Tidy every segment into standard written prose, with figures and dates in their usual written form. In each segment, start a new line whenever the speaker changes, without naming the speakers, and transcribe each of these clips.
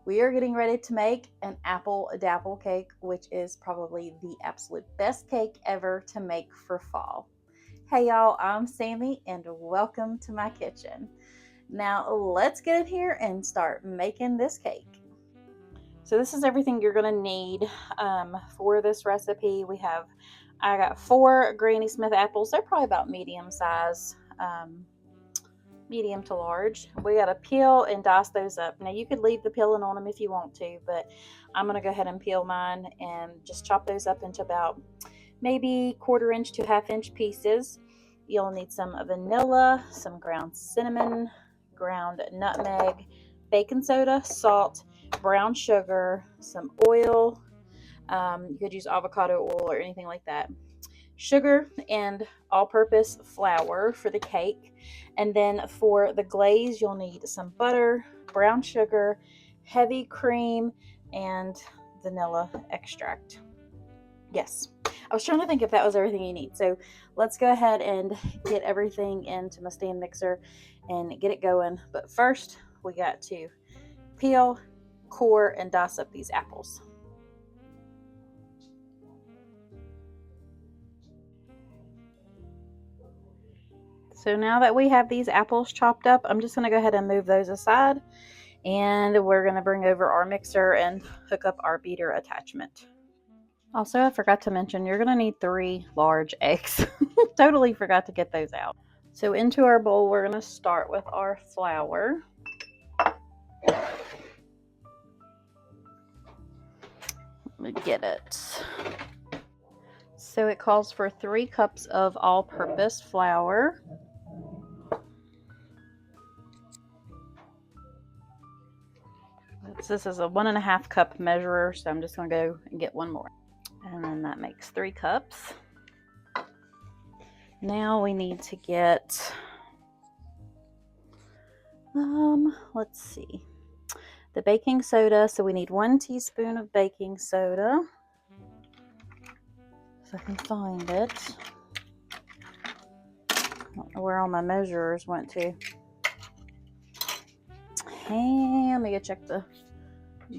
We are getting ready to make an apple dapple cake, which is probably the absolute best cake ever to make for fall. Hey y'all, I'm Sammy and welcome to my kitchen. Now let's get in here and start making this cake. So this is everything you're gonna need for this recipe. I got 4 Granny Smith apples. They're probably about medium size. Medium to large. We got to peel and dice those up. Now you could leave the peeling on them if you want to, but I'm going to go ahead and peel mine and just chop those up into about maybe 1/4 inch to 1/2 inch pieces. You'll need some vanilla, some ground cinnamon, ground nutmeg, baking soda, salt, brown sugar, some oil. You could use avocado oil or anything like that. Sugar and all-purpose flour for the cake. And then for the glaze, you'll need some butter, brown sugar, heavy cream, and vanilla extract. Yes, I was trying to think if that was everything you need. So let's go ahead and get everything into my stand mixer and get it going. But first, we got to peel, core, and dice up these apples. So now that we have these apples chopped up, I'm just going to go ahead and move those aside, and we're going to bring over our mixer and hook up our beater attachment. Also, I forgot to mention, you're going to need 3 large eggs. Totally forgot to get those out. So into our bowl, we're going to start with our flour. Let me get it. So it calls for 3 cups of all-purpose flour. This is a 1.5 cup measurer, so I'm just going to go and get 1 more. And then that makes 3 cups. Now we need to get, let's see, the baking soda. So we need 1 teaspoon of baking soda. If I can find it. I don't know where all my measurers went to. Hey, let me go check the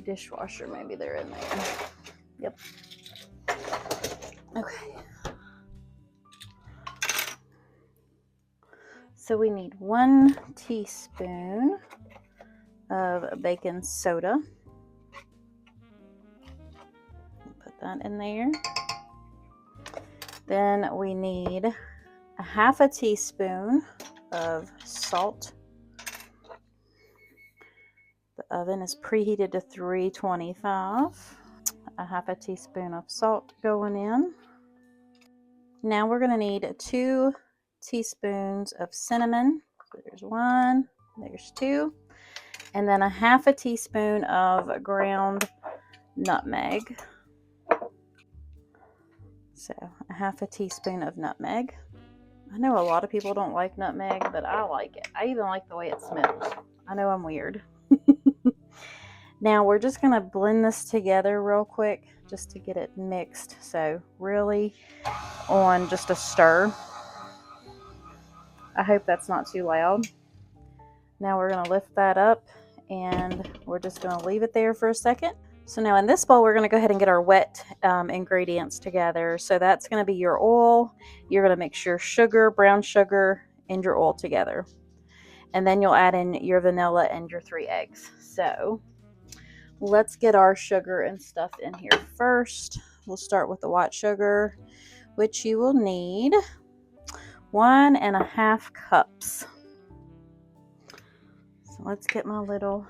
dishwasher. Maybe they're in there. Yep. Okay. So we need 1 teaspoon of baking soda. Put that in there. Then we need 1/2 teaspoon of salt. The oven is preheated to 325. 1/2 teaspoon of salt going in. Now we're going to need 2 teaspoons of cinnamon. There's 1, there's 2. And then 1/2 teaspoon of ground nutmeg. So 1/2 teaspoon of nutmeg. I know a lot of people don't like nutmeg, but I like it. I even like the way it smells. I know I'm weird. Now we're just going to blend this together real quick just to get it mixed. So really on just a stir. I hope that's not too loud. Now we're going to lift that up and we're just going to leave it there for a second. So now in this bowl, we're going to go ahead and get our wet ingredients together. So that's going to be your oil. You're going to mix your sugar, brown sugar, and your oil together. And then you'll add in your vanilla and your 3 eggs. So let's get our sugar and stuff in here first. We'll start with the white sugar, which you will need 1.5 cups. So let's get my little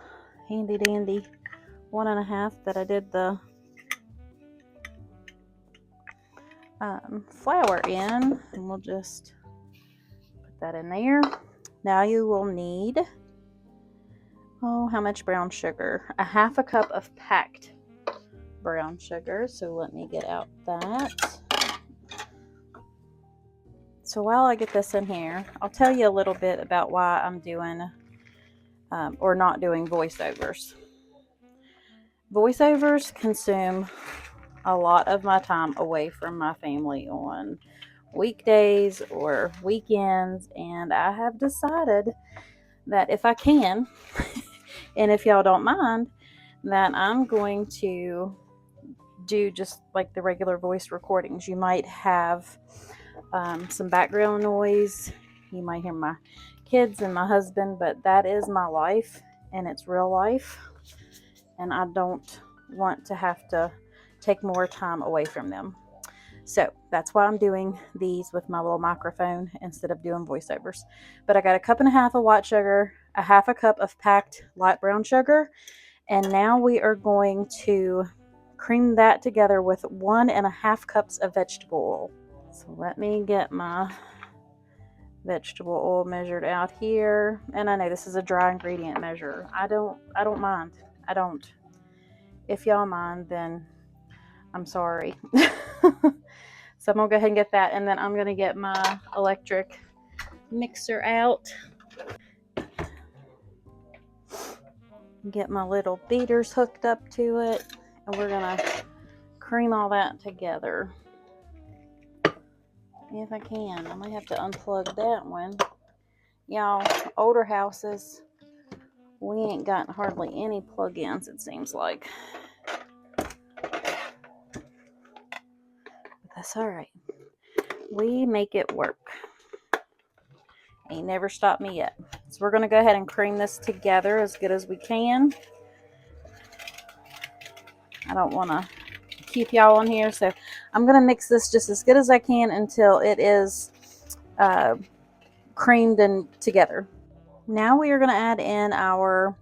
handy dandy 1.5 that I did the flour in, and we'll just put that in there. Now you will need, how much brown sugar? 1/2 cup of packed brown sugar. So let me get out that. So while I get this in here, I'll tell you a little bit about why I'm doing or not doing voiceovers. Voiceovers consume a lot of my time away from my family on weekdays or weekends, and I have decided that if I can, and if y'all don't mind, that I'm going to do just like the regular voice recordings. You might have some background noise. You might hear my kids and my husband, but that is my life and it's real life. And I don't want to have to take more time away from them. So that's why I'm doing these with my little microphone instead of doing voiceovers. But I got a cup and a half of white sugar, a half a cup of packed light brown sugar, and now we are going to cream that together with 1.5 cups of vegetable oil. So let me get my vegetable oil measured out here. And I know this is a dry ingredient measure. I don't mind. I don't. If y'all mind, then I'm sorry. So I'm gonna go ahead and get that, and then I'm gonna get my electric mixer out. Get my little beaters hooked up to it, and we're gonna cream all that together. If I can, I might have to unplug that one. Y'all, older houses, we ain't got hardly any plug-ins, it seems like. But that's all right. We make it work. Ain't never stopped me yet. So we're going to go ahead and cream this together as good as we can. I don't want to keep y'all on here, so I'm going to mix this just as good as I can until it is creamed and together. Now we are going to add in our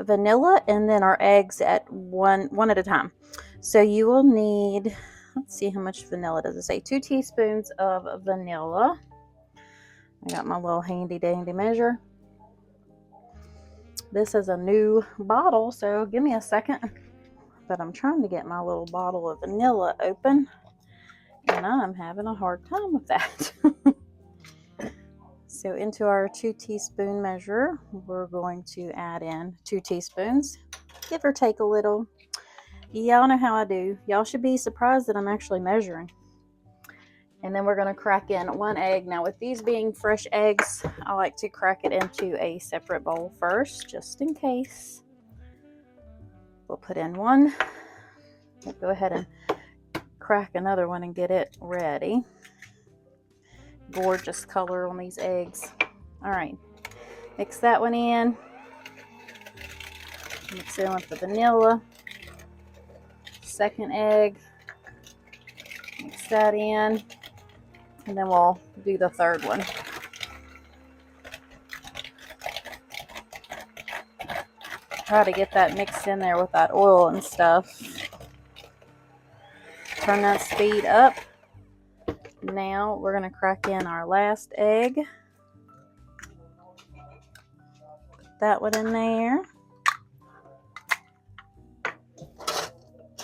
vanilla and then our eggs at one at a time. So you will need, let's see, how much vanilla does it say? 2 teaspoons of vanilla. I got my little handy dandy measure. This is a new bottle, so give me a second. But I'm trying to get my little bottle of vanilla open, and I'm having a hard time with that. So into our 2 teaspoon measure, we're going to add in 2 teaspoons, give or take a little. Y'all know how I do. Y'all should be surprised that I'm actually measuring. And then we're going to crack in 1 egg. Now with these being fresh eggs, I like to crack it into a separate bowl first, just in case. We'll put in 1. We'll go ahead and crack another one and get it ready. Gorgeous color on these eggs. All right, mix that one in. Mix in with the vanilla. 2nd egg. Mix that in. And then we'll do the 3rd one. Try to get that mixed in there with that oil and stuff. Turn that speed up. Now we're going to crack in our last egg. Put that one in there.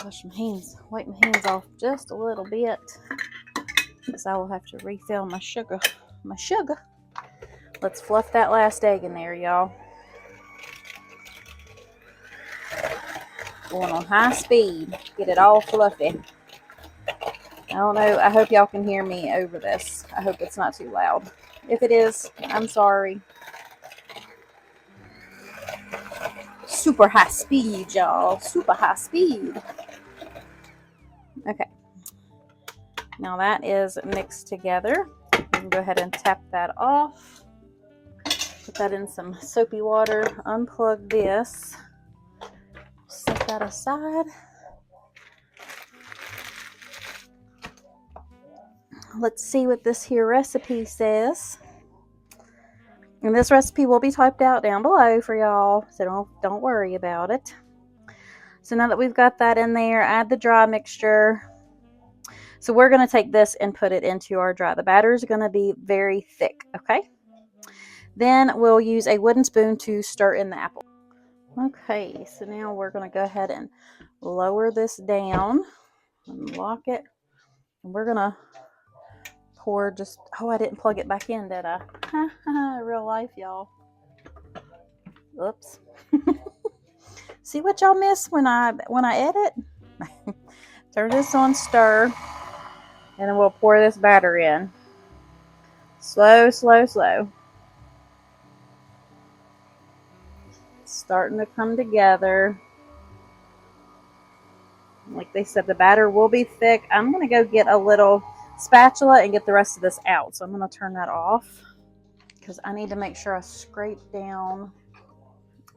Wash my hands, wipe my hands off just a little bit, because I will have to refill my sugar. Let's fluff that last egg in there, y'all. Going on high speed, get it all fluffy. I don't know, I hope y'all can hear me over this. I hope it's not too loud. If it is, I'm sorry. Super high speed, y'all. Super high speed. Okay. Now that is mixed together. You can go ahead and tap that off. Put that in some soapy water. Unplug this. Set that aside. Let's see what this here recipe says. And this recipe will be typed out down below for y'all, so don't worry about it. So now that we've got that in there, add the dry mixture. So we're going to take this and put it into our dry. The batter is going to be very thick, okay? Then we'll use a wooden spoon to stir in the apple. Okay, so now we're going to go ahead and lower this down and lock it. And we're going to pour just, oh, I didn't plug it back in, did I? Real life, y'all. Oops. See what y'all miss when I edit? Turn this on stir, and then we'll pour this batter in. Slow, slow, slow. starting to come together. Like they said, the batter will be thick. I'm going to go get a little spatula and get the rest of this out. So I'm going to turn that off because I need to make sure I scrape down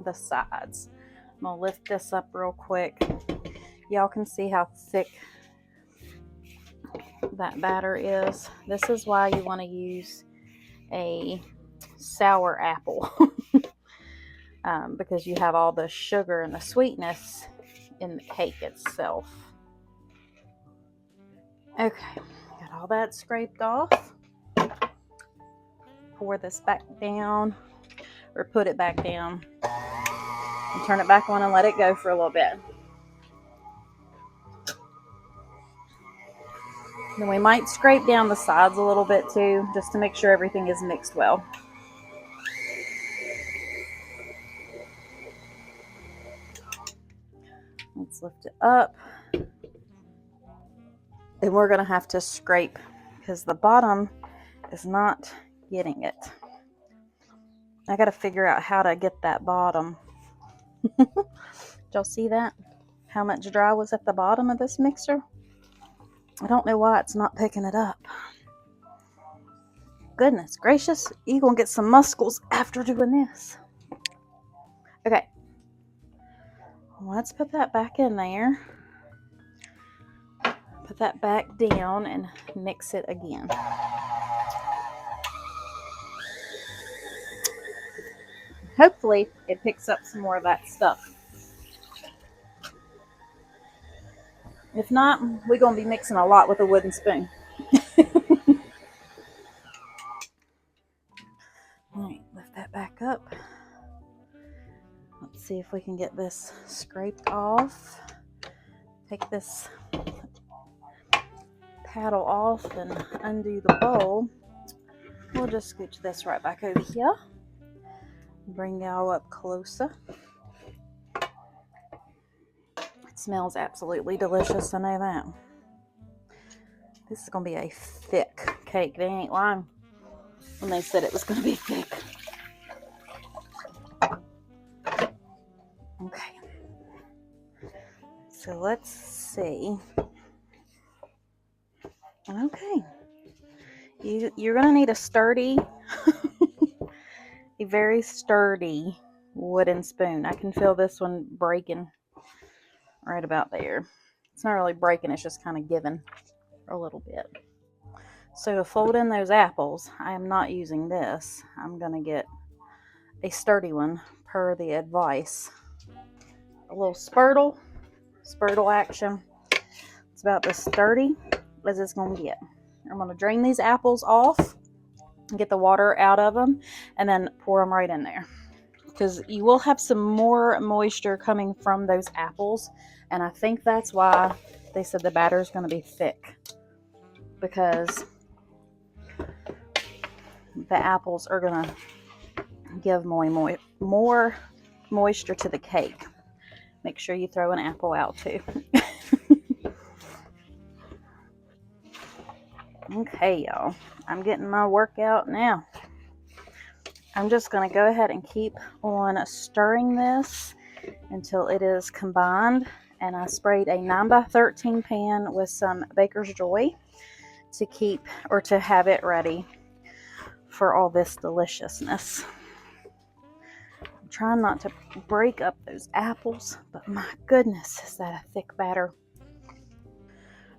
the sides. I'm going to lift this up real quick. Y'all can see how thick that batter is. This is why you want to use a sour apple because you have all the sugar and the sweetness in the cake itself. Okay, got all that scraped off. Pour this back down, or put it back down, and turn it back on and let it go for a little bit. Then we might scrape down the sides a little bit too, just to make sure everything is mixed well. Let's lift it up. And we're going to have to scrape because the bottom is not getting it. I got to figure out how to get that bottom. Did y'all see that? How much dry was at the bottom of this mixer? I don't know why it's not picking it up. Goodness gracious, you're going to get some muscles after doing this. Okay. Let's put that back in there. Put that back down and mix it again. Hopefully it picks up some more of that stuff. If not, we're going to be mixing a lot with a wooden spoon. Alright, lift that back up. Let's see if we can get this scraped off. Take this paddle off and undo the bowl. We'll just scooch this right back over here. Bring y'all up closer. It smells absolutely delicious, I know that. This is going to be a thick cake. They ain't lying when they said it was going to be thick. Okay. So let's see. Okay. You're going to need a sturdy, a very sturdy wooden spoon. I can feel this one breaking right about there. It's not really breaking, it's just kind of giving a little bit. So to fold in those apples, I am not using this. I'm going to get a sturdy one per the advice. A little spurtle action. It's about as sturdy as it's going to get. I'm going to drain these apples off and get the water out of them and then pour them right in there. Because you will have some more moisture coming from those apples. And I think that's why they said the batter is going to be thick. Because the apples are going to give more moisture to the cake. Make sure you throw an apple out too. Okay, y'all. I'm getting my workout now. I'm just going to go ahead and keep on stirring this until it is combined. And I sprayed a 9x13 pan with some Baker's Joy to keep or to have it ready for all this deliciousness. I'm trying not to break up those apples, but my goodness, is that a thick batter.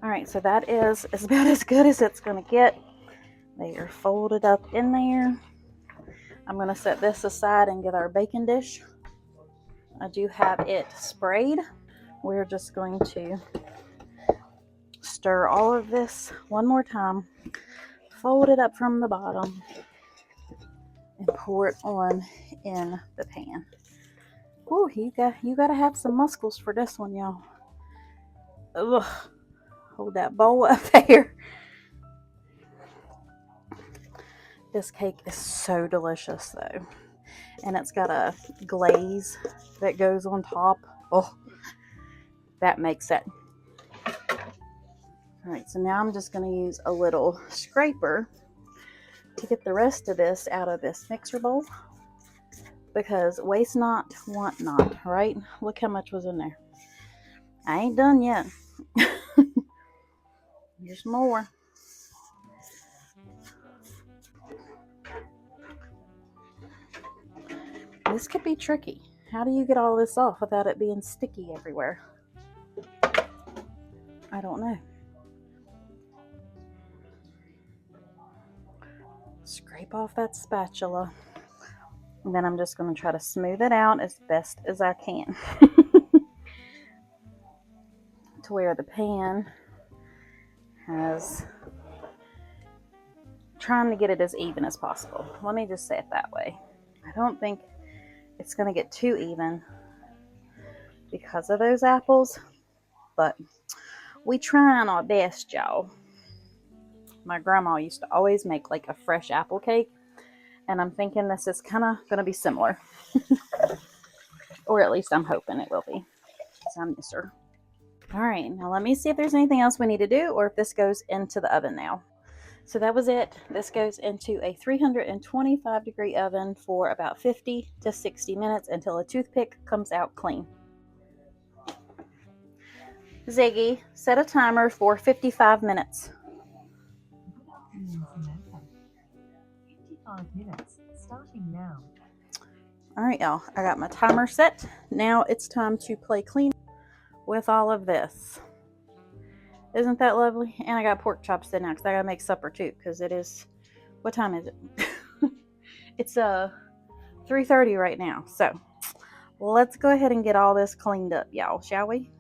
All right, so that is about as good as it's going to get. They are folded up in there. I'm going to set this aside and get our baking dish. I do have it sprayed. We're just going to stir all of this one more time, fold it up from the bottom, and pour it on in the pan. Ooh, you got to have some muscles for this one, y'all. Ugh. Hold that bowl up there. This cake is so delicious though. And it's got a glaze that goes on top. Oh, that makes it. Alright, so now I'm just going to use a little scraper to get the rest of this out of this mixer bowl. because waste not, want not, right? Look how much was in there. I ain't done yet. There's more. This could be tricky. How do you get all this off without it being sticky everywhere? I don't know. Scrape off that spatula. And then I'm just going to try to smooth it out as best as I can. To where the pan has, trying to get it as even as possible. Let me just say it that way. I don't think it's going to get too even because of those apples, but we trying our best, y'all. My grandma used to always make like a fresh apple cake, and I'm thinking this is kind of going to be similar. Or at least I'm hoping it will be, because I miss her. All right, now let me see if there's anything else we need to do, or if this goes into the oven now. So that was it. This goes into a 325 degree oven for about 50 to 60 minutes until a toothpick comes out clean. Ziggy, set a timer for 55 minutes.
55 minutes, starting now.
All right, y'all, I got my timer set. Now it's time to play clean with all of this. Isn't that lovely? And I got pork chops in now because I gotta make supper too, because it is, what time is it? It's 3:30 right now. So let's go ahead and get all this cleaned up, y'all, shall we?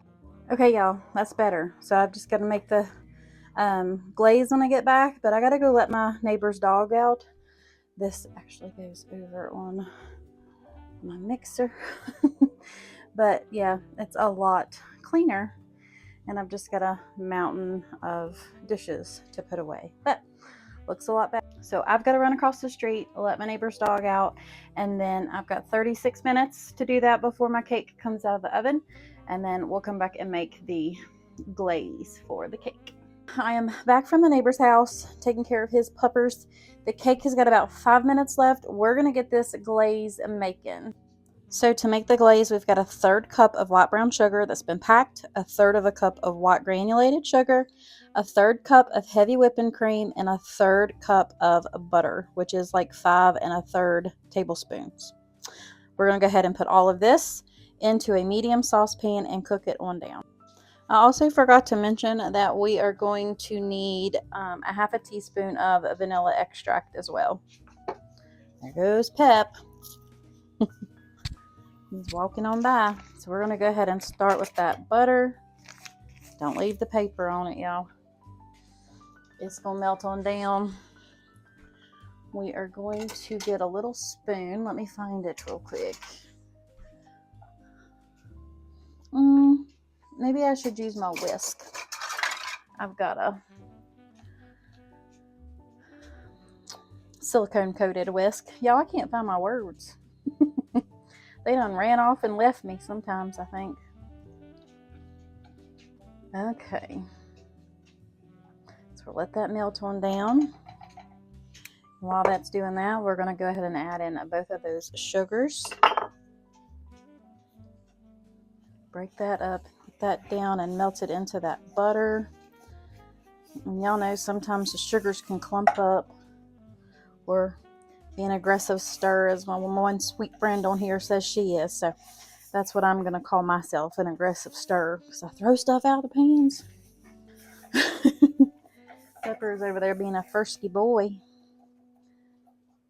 Okay, y'all, that's better. So I've just got to make the glaze when I get back, but I gotta go let my neighbor's dog out. This actually goes over on my mixer. But yeah, it's a lot cleaner, and I've just got a mountain of dishes to put away, but looks a lot better. So I've got to run across the street, let my neighbor's dog out, and then I've got 36 minutes to do that before my cake comes out of the oven, and then we'll come back and make the glaze for the cake. I am back from the neighbor's house, taking care of his puppers. The cake has got about 5 minutes left. We're going to get this glaze making. So to make the glaze, we've got a 1/3 cup of light brown sugar that's been packed, a 1/3 cup of white granulated sugar, a 1/3 cup of heavy whipping cream, and a 1/3 cup of butter, which is like 5 1/3 tablespoons. We're going to go ahead and put all of this into a medium saucepan and cook it on down. I also forgot to mention that we are going to need a 1/2 teaspoon of vanilla extract as well. There goes Pep. He's walking on by. So we're going to go ahead and start with that butter. Don't leave the paper on it, y'all. It's going to melt on down. We are going to get a little spoon. Let me find it real quick. Maybe I should use my whisk. I've got a silicone coated whisk. Y'all, I can't find my words. They done ran off and left me sometimes, I think. Okay. So we'll let that melt on down. While that's doing that, we're going to go ahead and add in both of those sugars. Break that up, put that down, and melt it into that butter. And y'all know sometimes the sugars can clump up, or be an aggressive stir, as my one sweet friend on here says she is. So that's what I'm going to call myself, an aggressive stir, because I throw stuff out of the pans. Pepper's over there being a firsty boy.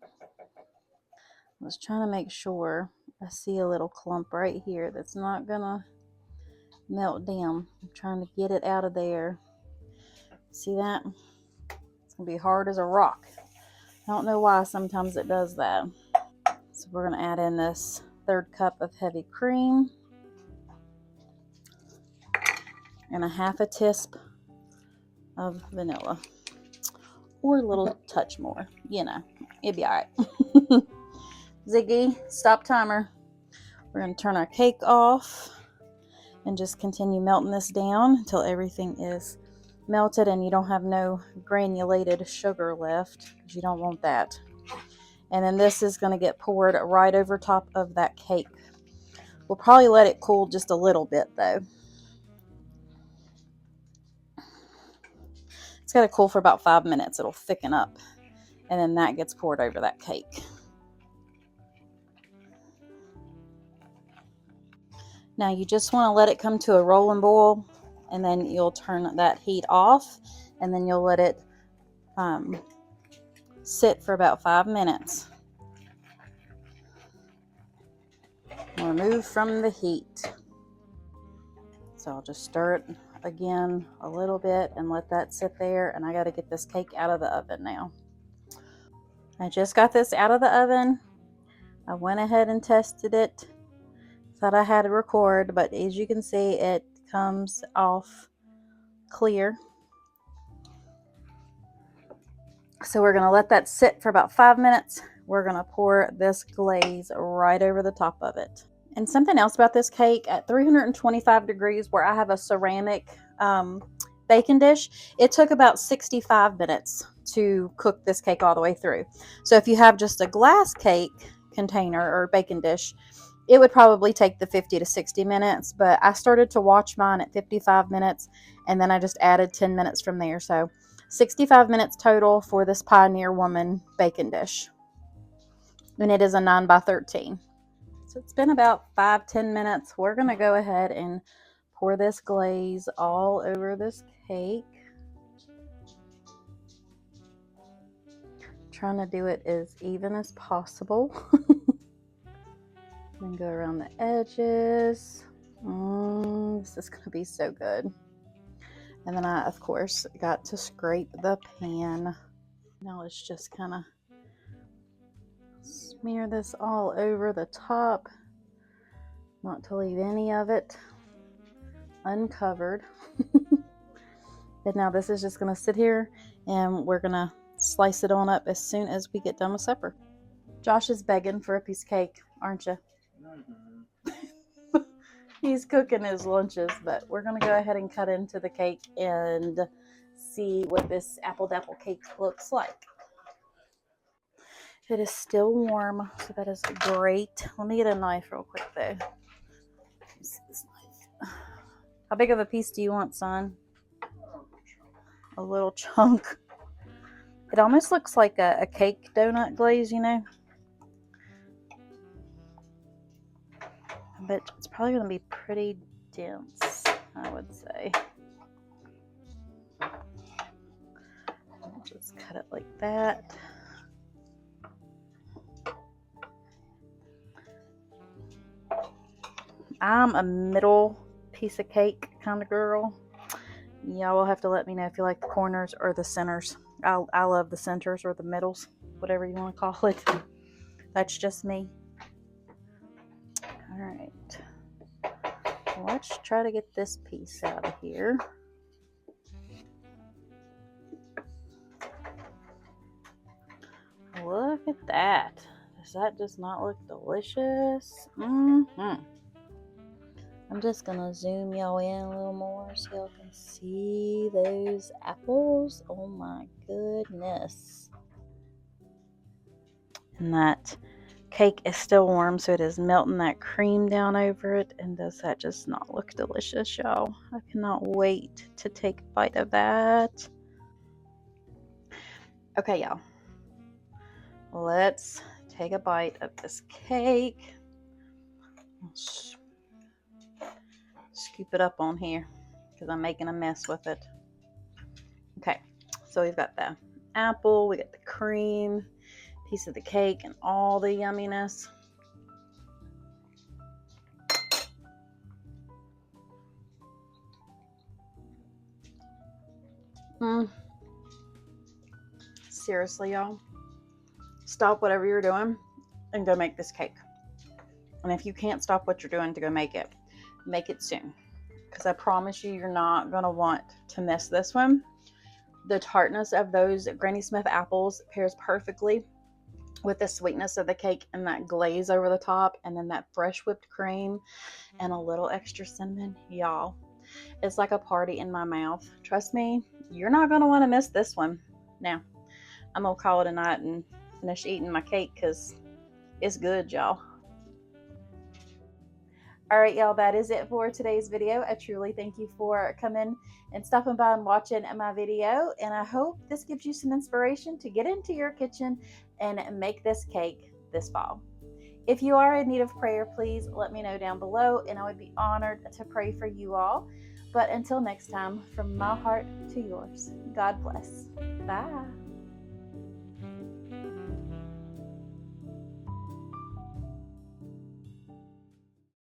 I was trying to make sure. I see a little clump right here that's not going to melt down. I'm trying to get it out of there. See that? It's going to be hard as a rock. I don't know why sometimes it does that. So we're going to add in this 1/3 cup of heavy cream and a 1/2 teaspoon of vanilla, or a little touch more. You know, it'd be all right. Ziggy, stop timer. We're going to turn our cake off and just continue melting this down until everything is melted and you don't have no granulated sugar left, because you don't want that. And then this is going to get poured right over top of that cake. We'll probably let it cool just a little bit though. It's got to cool for about 5 minutes. It'll thicken up. And then that gets poured over that cake. Now you just want to let it come to a rolling boil, and then you'll turn that heat off, and then you'll let it sit for about 5 minutes. Remove from the heat. So I'll just stir it again a little bit and let that sit there, and I got to get this cake out of the oven now. I just got this out of the oven. I went ahead and tested it. Thought I had to record, but as you can see, it comes off clear. So we're going to let that sit for about 5 minutes. We're going to pour this glaze right over the top of it. And something else about this cake, at 325 degrees where I have a ceramic baking dish, it took about 65 minutes to cook this cake all the way through. So if you have just a glass cake container or baking dish, it would probably take the 50 to 60 minutes, but I started to watch mine at 55 minutes, and then I just added 10 minutes from there. So 65 minutes total for this Pioneer Woman baking dish. And it is a 9x13. So it's been about 5-10 minutes. We're going to go ahead and pour this glaze all over this cake. Trying to do it as even as possible. Then go around the edges. This is going to be so good. And then I, of course, got to scrape the pan. Now let's just kind of smear this all over the top. Not to leave any of it uncovered. And now this is just going to sit here, and we're going to slice it on up as soon as we get done with supper. Josh is begging for a piece of cake, aren't you? He's cooking his lunches, but we're going to go ahead and cut into the cake and see what this apple dapple cake looks like. It is still warm, so that is great. Let me get a knife real quick though. This knife. How big of a piece do you want, son? A little chunk. It almost looks like a cake donut glaze, you know? But it's probably going to be pretty dense, I would say. I'll just cut it like that. I'm a middle piece of cake kind of girl. Y'all will have to let me know if you like the corners or the centers. I love the centers or the middles, whatever you want to call it. That's just me. All right. Let's try to get this piece out of here. Look at that. Does that just not look delicious? I'm just going to zoom y'all in a little more so y'all can see those apples. Oh my goodness. And that cake is still warm, so it is melting that cream down over it. And does that just not look delicious, y'all? I cannot wait to take a bite of that. Okay, y'all. Let's take a bite of this cake. Scoop it up on here because I'm making a mess with it. Okay, so we've got the apple, we got the cream, piece of the cake, and all the yumminess. Seriously, y'all, stop whatever you're doing and go make this cake. And if you can't stop what you're doing to go make it soon, because I promise you, you're not going to want to miss this one. The tartness of those Granny Smith apples pairs perfectly with the sweetness of the cake and that glaze over the top, and then that fresh whipped cream and a little extra cinnamon. Y'all, it's like a party in my mouth. Trust me, you're not going to want to miss this one. Now, I'm going to call it a night and finish eating my cake because it's good, y'all. All right, y'all, that is it for today's video. I truly thank you for coming and stopping by and watching my video. And I hope this gives you some inspiration to get into your kitchen and make this cake this fall. If you are in need of prayer, please let me know down below, and I would be honored to pray for you all. But until next time, from my heart to yours, God bless. Bye.